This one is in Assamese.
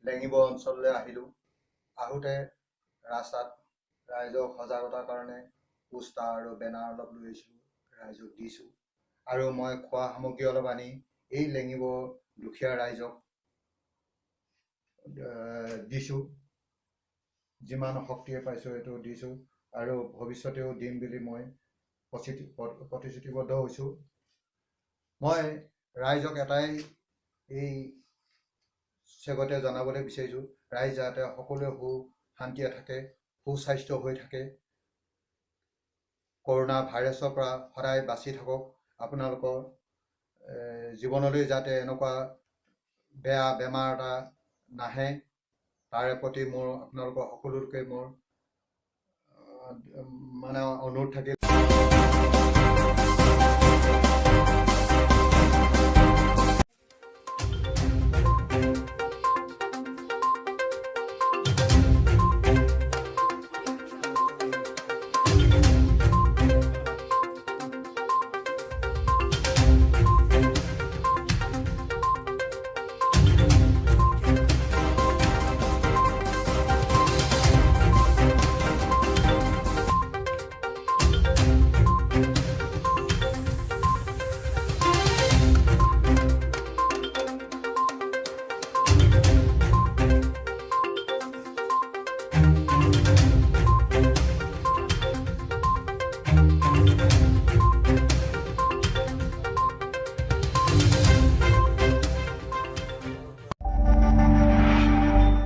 লেঙিব অঞ্চললৈ আহিলোঁ। আহোঁতে ৰাস্তাত ৰাইজক সজাগতাৰ কাৰণে পোষ্টাৰ আৰু বেনাৰ অলপ লৈ আহিছিলোঁ, ৰাইজক দিছোঁ। আৰু মই খোৱা সামগ্ৰী অলপ আনি এই লেঙিব দুখীয়া ৰাইজক দিছোঁ। যিমান শক্তিয়ে পাইছোঁ এইটো দিছোঁ আৰু ভৱিষ্যতেও দিম বুলি মই প্ৰতিশ্ৰুতিবদ্ধ হৈছোঁ। মই ৰাইজক এটাই এই চেগতে জনাবলৈ বিচাৰিছোঁ, ৰাইজ যাতে সকলোৱে শান্তিৰে থাকে, সুস্বাস্থ্য হৈ থাকে, কৰোনা ভাইৰাছৰ পৰা সদায় বাচি থাকক। আপোনালোকৰ জীৱনলৈ যাতে এনেকুৱা বেয়া বেমাৰ এটা নাহে, তাৰে প্ৰতি মোৰ আপোনালোকৰ সকলোকে মোৰ অনুৰোধ থাকিল।